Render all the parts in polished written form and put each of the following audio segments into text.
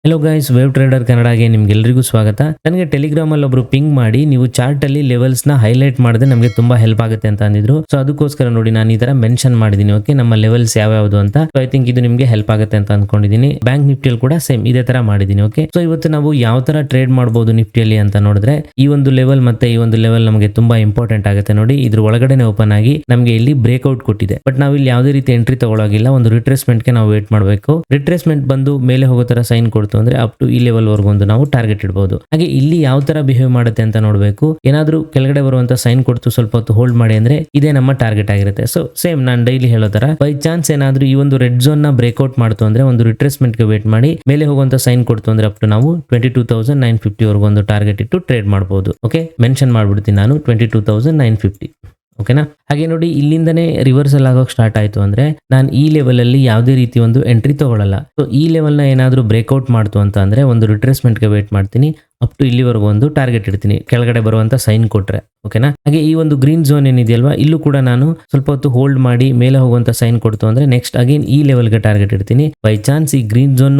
Hello guys, wave trader ಕನ್ನಡಗೆ ನಿಮ್ಗೆಲ್ರಿಗೂ ಸ್ವಾಗತ. ನನಗೆ ಟೆಲಿಗ್ರಾಮ್ ಅಲ್ಲಿ ಒಬ್ರು ಪಿಂಗ್ ಮಾಡಿ ನೀವು ಚಾರ್ಟ್ ಅಲ್ಲಿ ಲೆವೆಲ್ಸ್ ನ ಹೈಲೈಟ್ ಮಾಡಿದ್ರೆ ನಮಗೆ ತುಂಬಾ ಹೆಲ್ಪ್ ಆಗುತ್ತೆ ಅಂತ ಅಂದಿದ್ರು. ಸೊ ಅದಕ್ಕೋಸ್ಕರ ನೋಡಿ ನಾನು ಈ ತರ ಮೆನ್ಷನ್ ಮಾಡಿದೀನಿ. ಓಕೆ, ನಮ್ಮ ಲೆವೆಲ್ಸ್ ಯಾವ್ಯಾವುದು ಅಂತ. ಸೊ ಐ ಥಿಂಕ್ ಇದು ನಿಮಗೆ ಹೆಲ್ಪ್ ಆಗುತ್ತೆ ಅಂತ ಅನ್ಕೊಂಡಿದೀನಿ. ಬ್ಯಾಂಕ್ ನಿಫ್ಟಿಯಲ್ಲಿ ಕೂಡ ಸೇಮ್ ಇದೇ ತರ ಮಾಡಿದೀನಿ. ಓಕೆ, ಸೊ ಇವತ್ತು ನಾವು ಯಾವ ತರ ಟ್ರೇಡ್ ಮಾಡಬಹುದು ನಿಫ್ಟಿಯಲ್ಲಿ ಅಂತ ನೋಡಿದ್ರೆ ಈ ಒಂದು ಲೆವೆಲ್ ಮತ್ತೆ ಈ ಒಂದು ಲೆವೆಲ್ ನಮಗೆ ತುಂಬಾ ಇಂಪಾರ್ಟೆಂಟ್ ಆಗುತ್ತೆ. ನೋಡಿ, ಇದ್ರ ಒಳಗಡೆನೆ ಓಪನ್ ಆಗಿ ನಮಗೆ ಇಲ್ಲಿ ಬ್ರೇಕ್ಔಟ್ ಕೊಟ್ಟಿದೆ. ಬಟ್ ನಾವು ಇಲ್ಲಿ ಯಾವುದೇ ರೀತಿ ಎಂಟ್ರಿ ತಗೊಳ್ಳೋಗಿಲ್ಲ. ಒಂದು ರಿಟ್ರೇಸ್ಮೆಂಟ್ ಗೆ ನಾವು ವೇಟ್ ಮಾಡಬೇಕು. ರಿಟ್ರೇಸ್ಮೆಂಟ್ ಬಂದು ಮೇಲೆ ಹೋಗೋ ತರ ಸೈನ್ ಕೊಡ್ತು ಅಂದ್ರೆ ಅಪ್ ಟು ಈ ಲೆವೆಲ್ ವರೆಗೂ ಒಂದು ನಾವು ಟಾರ್ಗೆಟ್ ಇಡಬಹುದು. ಹಾಗೆ ಇಲ್ಲಿ ಯಾವ ತರ ಬಿಹೇವ್ ಮಾಡುತ್ತೆ ಅಂತ ನೋಡಬೇಕು. ಏನಾದ್ರೂ ಕೆಳಗಡೆ ಬರುವಂತ ಸೈನ್ ಕೊಡ್ತು ಸ್ವಲ್ಪ ಹೊತ್ತು ಹೋಲ್ಡ್ ಮಾಡಿ ಅಂದ್ರೆ ಇದೇ ನಮ್ಮ ಟಾರ್ಗೆಟ್ ಆಗಿರುತ್ತೆ. ಸೊ ಸೇಮ್ ನಾನು ಡೈಲಿ ಹೇಳೋ ತರ ಬೈ ಚಾನ್ಸ್ ಏನಾದ್ರೂ ಈ ಒಂದು ರೆಡ್ ಝೋನ್ ನ ಬ್ರೇಕ್ಔಟ್ ಮಾಡ್ತು ಅಂದ್ರೆ ಒಂದು ರಿಟ್ರೇಸ್ಮೆಂಟ್ ಗೆ ವೇಟ್ ಮಾಡಿ ಮೇಲೆ ಹೋಗುವಂತ ಸೈನ್ ಕೊಡ್ತು ಅಂದ್ರೆ ಅಪ್ ಟು ನಾವು 22,950 ವರೆಗೂ ಒಂದು ಟಾರ್ಗೆಟ್ ಇಟ್ಟು ಟ್ರೇಡ್ ಮಾಡಬಹುದು. ಓಕೆ, ಮೆನ್ಷನ್ ಮಾಡ್ಬಿಡ್ತೀನಿ ನಾನು 22,950. ಓಕೆನಾ. ಹಾಗೆ ನೋಡಿ, ಇಲ್ಲಿಂದನೇ ರಿವರ್ಸಲ್ ಆಗೋಕೆ ಸ್ಟಾರ್ಟ್ ಆಯ್ತು ಅಂದ್ರೆ ನಾನು ಈ ಲೆವೆಲ್ ಅಲ್ಲಿ ಯಾವುದೇ ರೀತಿ ಒಂದು ಎಂಟ್ರಿ ತಗೊಳ್ಳಲ್ಲ. ಸೊ ಈ ಲೆವೆಲ್ ನ ಏನಾದ್ರೂ ಬ್ರೇಕ್ಔಟ್ ಮಾಡ್ತು ಅಂತ ಅಂದ್ರೆ ಒಂದು ರಿಟ್ರೇಸ್ಮೆಂಟ್ ಗೆ ವೇಟ್ ಮಾಡ್ತೀನಿ. ಅಪ್ ಟು ಇಲ್ಲಿವರೆಗೂ ಒಂದು ಟಾರ್ಗೆಟ್ ಇಡ್ತೀನಿ ಕೆಳಗಡೆ ಬರುವಂತ ಸೈನ್ ಕೊಟ್ರೆ. ಓಕೆನಾ. ಹಾಗೆ ಈ ಒಂದು ಗ್ರೀನ್ ಝೋನ್ ಏನಿದೆಯಲ್ವಾ, ಇಲ್ಲೂ ಕೂಡ ನಾನು ಸ್ವಲ್ಪ ಹೊತ್ತು ಹೋಲ್ಡ್ ಮಾಡಿ ಮೇಲೆ ಹೋಗುವಂತ ಸೈನ್ ಕೊಡ್ತು ಅಂದ್ರೆ ನೆಕ್ಸ್ಟ್ ಅಗೇನ್ ಈ ಲೆವೆಲ್ ಗೆ ಟಾರ್ಗೆಟ್ ಇಡ್ತೀನಿ. ಬೈ ಚಾನ್ಸ್ ಈ ಗ್ರೀನ್ ಝೋನ್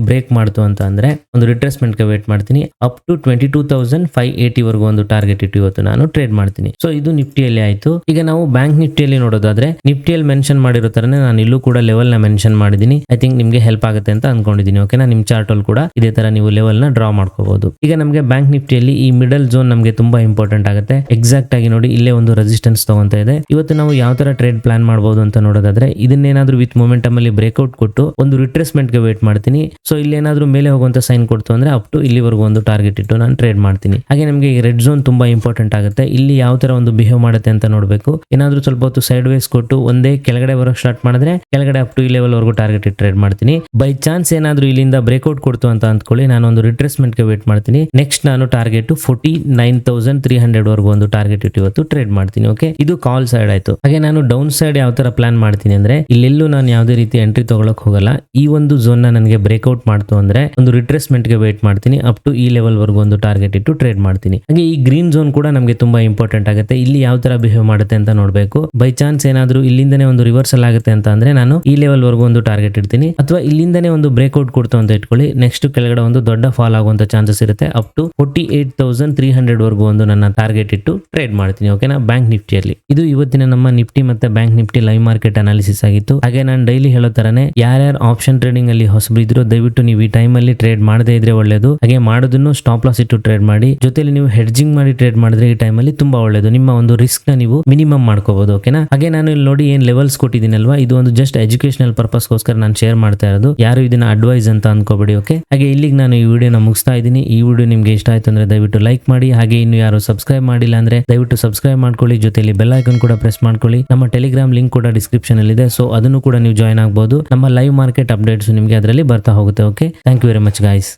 ಬ್ರೇಕ್ ಮಾಡ್ತು ಅಂತ ಅಂದ್ರೆ ಒಂದು ರಿಟ್ರೇಸ್ಮೆಂಟ್ ಗೆ ವೇಟ್ ಮಾಡ್ತೀನಿ. ಅಪ್ ಟು 22,580 ವರೆಗೂ ಒಂದು ಟಾರ್ಗೆಟ್ ಇಟ್ಟು ಇವತ್ತು ನಾನು ಟ್ರೇಡ್ ಮಾಡ್ತೀನಿ. ಸೊ ಇದು ನಿಫ್ಟಿಯಲ್ಲಿ ಆಯ್ತು. ಈಗ ನಾವು ಬ್ಯಾಂಕ್ ನಿಫ್ಟಿಯಲ್ಲಿ ನೋಡೋದಾದ್ರೆ ನಿಫ್ಟಿಯಲ್ಲಿ ಮೆನ್ಷನ್ ಮಾಡಿರೋ ತರನೇ ನಾನು ಇಲ್ಲೂ ಕೂಡ ಲೆವೆಲ್ ನ ಮೆನ್ಷನ್ ಮಾಡಿದೀನಿ. ಐ ಥಿಂಕ್ ನಿಮ್ಗೆ ಹೆಲ್ಪ್ ಆಗುತ್ತೆ ಅಂತ ಅನ್ಕೊಂಡಿದೀನಿ. ಓಕೆನಾ. ನಿಮ್ ಚಾರ್ಟ್ ಅಲ್ಲಿ ಕೂಡ ಇದೇ ತರ ನೀವು ಲೆವೆಲ್ ನ ಡ್ರಾ ಮಾಡ್ಕೋಬಹುದು. ಈಗ ನಮಗೆ ಬ್ಯಾಂಕ್ ನಿಫ್ಟಿಯಲ್ಲಿ ಈ ಮಿಡಲ್ ಝೋನ್ ನಮಗೆ ತುಂಬಾ ಇಂಪಾರ್ಟೆಂಟ್ ಆಗುತ್ತೆ. ಎಕ್ಸಾಕ್ಟ್ ಆಗಿ ನೋಡಿ, ಇಲ್ಲೇ ಒಂದು ರೆಸಿಸ್ಟೆನ್ಸ್ ತಗೊಂತ ಇದೆ. ಇವತ್ತು ನಾವು ಯಾವ ತರ ಟ್ರೇಡ್ ಪ್ಲಾನ್ ಮಾಡಬಹುದು ಅಂತ ನೋಡೋದಾದ್ರೆ ಇದನ್ನೇನಾದ್ರೂ ವಿತ್ ಮೊಮೆಂಟಮ್ ಅಲ್ಲಿ ಬ್ರೇಕ್ಔಟ್ ಕೊಟ್ಟು ಒಂದು ರಿಟ್ರೇಸ್ಮೆಂಟ್ ಗೆ ವೇಟ್ ಮಾಡ್ತೀನಿ. ಸೊ ಇಲ್ಲೇನಾದ್ರೂ ಮೇಲೆ ಹೋಗುವಂತ ಸೈನ್ ಕೊಡ್ತು ಅಂದ್ರೆ ಅಪ್ ಟು ಇಲ್ಲಿವರೆಗೂ ಒಂದು ಟಾರ್ಗೆಟ್ ಇಟ್ಟು ನಾನು ಟ್ರೇಡ್ ಮಾಡ್ತೀನಿ. ಹಾಗೆ ನಮಗೆ ಈ ರೆಡ್ ಝೋನ್ ತುಂಬಾ ಇಂಪಾರ್ಟೆಂಟ್ ಆಗುತ್ತೆ. ಇಲ್ಲಿ ಯಾವ ತರ ಒಂದು ಬಿಹೇವ್ ಮಾಡುತ್ತೆ ಅಂತ ನೋಡಬೇಕು. ಏನಾದ್ರೂ ಸ್ವಲ್ಪ ಹೊತ್ತು ಸೈಡ್ ವೇಸ್ ಕೊಟ್ಟು ಒಂದೇ ಕೆಳಗಡೆ ಬರೋಕ್ ಸ್ಟಾರ್ಟ್ ಮಾಡಿದ್ರೆ ಕೆಳಗಡೆ ಅಪ್ ಟು ಈ ಲೆವೆಲ್ ವರೆಗೂ ಟಾರ್ಗೆಟ್ ಇಟ್ಟು ಟ್ರೇಡ್ ಮಾಡ್ತೀನಿ. ಬೈ ಚಾನ್ಸ್ ಏನಾದ್ರೂ ಇಲ್ಲಿಂದ ಬ್ರೇಕ್ಔಟ್ ಕೊಡ್ತು ಅಂತ ಅಂದ್ಕೊಳ್ಳಿ, ನಾನು ಒಂದು ರಿಟ್ರೇಸ್ಮೆಂಟ್ ಗೆ ವೇಟ್ ಮಾಡ್ತೀನಿ. ನೆಕ್ಸ್ಟ್ ನಾನು ಟಾರ್ಗೆಟ್ 49,300 ವರೆಗೂ ಒಂದು ಟಾರ್ಗೆಟ್ ಇಟ್ಟು ಇವತ್ತು ಟ್ರೇಡ್ ಮಾಡ್ತೀನಿ. ಓಕೆ, ಇದು ಕಾಲ್ ಸೈಡ್ ಆಯ್ತು. ಹಾಗೆ ನಾನು ಡೌನ್ ಸೈಡ್ ಯಾವ ತರ ಪ್ಲಾನ್ ಮಾಡ್ತೀನಿ ಅಂದ್ರೆ ಇಲ್ಲೆಲ್ಲೂ ನಾನು ಯಾವುದೇ ರೀತಿ ಎಂಟ್ರಿ ತಗೊಳಕ್ ಹೋಗಲ್ಲ. ಈ ಒಂದು ಝೋನ್ ನ ನನಗೆ ಬ್ರೇಕ್ಔಟ್ ಮಾಡ್ತು ಅಂದ್ರೆ ಒಂದು ರಿಟ್ರೇಸ್ಮೆಂಟ್ ಗೆ ವೇಟ್ ಮಾಡ್ತೀನಿ. ಅಪ್ ಟು ಈ ಲೆವೆಲ್ ವರೆಗೂ ಒಂದು ಟಾರ್ಗೆಟ್ ಇಟ್ಟು ಟ್ರೇಡ್ ಮಾಡ್ತೀನಿ. ಹಾಗೆ ಈ ಗ್ರೀನ್ ಝೋನ್ ಕೂಡ ನಮಗೆ ತುಂಬಾ ಇಂಪಾರ್ಟೆಂಟ್ ಆಗುತ್ತೆ. ಇಲ್ಲಿ ಯಾವ ತರ ಬಿಹೇವ್ ಮಾಡುತ್ತೆ ಅಂತ ನೋಡಬೇಕು. ಬೈ ಚಾನ್ಸ್ ಏನಾದ್ರೂ ಇಲ್ಲಿಂದನೇ ಒಂದು ರಿವರ್ಸಲ್ ಆಗುತ್ತೆ ಅಂತ ಅಂದ್ರೆ ನಾನು ಈ ಲೆವೆಲ್ ವರೆಗೂ ಒಂದು ಟಾರ್ಗೆಟ್ ಇಡ್ತೀನಿ. ಅಥವಾ ಇಲ್ಲಿಂದನೇ ಒಂದು ಬ್ರೇಕ್ಔಟ್ ಕೊಡ್ತು ಅಂತ ಇಟ್ಕೊಳ್ಳಿ, ನೆಕ್ಸ್ಟ್ ಕೆಳಗಡೆ ಒಂದು ದೊಡ್ಡ ಫಾಲ್ ಆಗುವಂತ ಚಾನ್ಸಸ್ ಇರುತ್ತೆ. ಅಪ್ ಟು 48,300 ವರೆಗೂ ಒಂದು ನನ್ನ ಟಾರ್ಗೆಟ್ ಇಟ್ಟು ಟ್ರೇಡ್ ಮಾಡ್ತೀನಿ. ಓಕೆನಾ. ಬ್ಯಾಂಕ್ ನಿಫ್ಟಿಯಲ್ಲಿ ಇದು ಇವತ್ತಿನ ನಮ್ಮ ನಿಫ್ಟಿ ಮತ್ತೆ bank Nifty live market analysis ಆಗಿತ್ತು. ಹಾಗೆ ನಾನು ಡೈಲಿ ಹೇಳೋ ತರನೇ ಯಾರ್ಯಾರು ಆಪ್ಷನ್ ಟ್ರೇಡಿಂಗ್ ಅಲ್ಲಿ ಹೊಸಬ್ರು ದಯವಿಟ್ಟು ನೀವು ಈ ಟೈಮ್ ಅಲ್ಲಿ ಟ್ರೇಡ್ ಮಾಡದೇ ಇದ್ರೆ ಒಳ್ಳೇದು. ಹಾಗೆ ಮಾಡೋದನ್ನು ಸ್ಟಾಪ್ ಲಾಸ್ ಇಟ್ಟು ಟ್ರೇಡ್ ಮಾಡಿ. ಜೊತೆಲಿ ನೀವು ಹೆಡ್ಜಿಂಗ್ ಮಾಡಿ ಟ್ರೇಡ್ ಮಾಡಿದ್ರೆ ಈ ಟೈಮ್ ಅಲ್ಲಿ ತುಂಬಾ ಒಳ್ಳೇದು. ನಿಮ್ಮ ಒಂದು ರಿಸ್ಕ್ ನ ನೀವು ಮಿನಿಮಮ್ ಮಾಡ್ಕೋಬಹುದು. ಓಕೆನಾ. ಹಾಗೆ ನಾನು ಇಲ್ಲಿ ನೋಡಿ ಏನ್ ಲೆವೆಲ್ಸ್ ಕೊಟ್ಟಿದ್ದೀನಲ್ವಾ, ಇದು ಒಂದು ಜಸ್ಟ್ ಎಜುಕೇಶನಲ್ ಪರ್ಪಸ್ ಗೋಸ್ಕರ ನಾನು ಶೇರ್ ಮಾಡ್ತಾ ಇರೋದು. ಯಾರು ಇದನ್ನ ಅಡ್ವೈಸ್ ಅಂತ ಅನ್ಕೋಬೇಡಿ. ಓಕೆ. ಹಾಗೆ ಇಲ್ಲಿಗೆ ನಾನು ಈ ವಿಡಿಯೋನ ಮುಗಿಸ್ತಾ ಇದ್ದೀನಿ. ಈ ವಿಡಿಯೋ ನಿಮ್ಗೆ ಇಷ್ಟ ಆಯ್ತು ಅಂದ್ರೆ ದಯವಿಟ್ಟು ಲೈಕ್ ಮಾಡಿ. ಹಾಗೆ ಇನ್ನು ಯಾರು ಸಬ್ಸ್ಕ್ರೈಬ್ ಮಾಡಿಲ್ಲ ಅಂದ್ರೆ ದಯವಿಟ್ಟು ಸಬ್ಸ್ಕ್ರೈಬ್ ಮಾಡ್ಕೊಳ್ಳಿ. ಜೊತೆಲಿ ಬೆಲ್ ಐಕಾನ್ ಕೂಡ ಪ್ರೆಸ್ ಮಾಡ್ಕೊಳ್ಳಿ. ನಮ್ಮ ಟೆಲಿಗ್ರಾಮ್ ಲಿಂಕ್ ಕೂಡ ಡಿಸ್ಕ್ರಿಪ್ಷನ್ ಅಲ್ಲಿ ಇದೆ. ಸೊ ಅದನ್ನು ಕೂಡ ನೀವು ಜಾಯ್ನ್ ಆಗಬಹುದು. ನಮ್ಮ ಲೈವ್ ಮಾರ್ಕೆಟ್ ಅಪ್ಡೇಟ್ಸ್ ನಿಮಗೆ ಅದರಲ್ಲಿ ಬರ್ತಾ ಹೋಗುತ್ತೆ. Okay, thank you very much guys.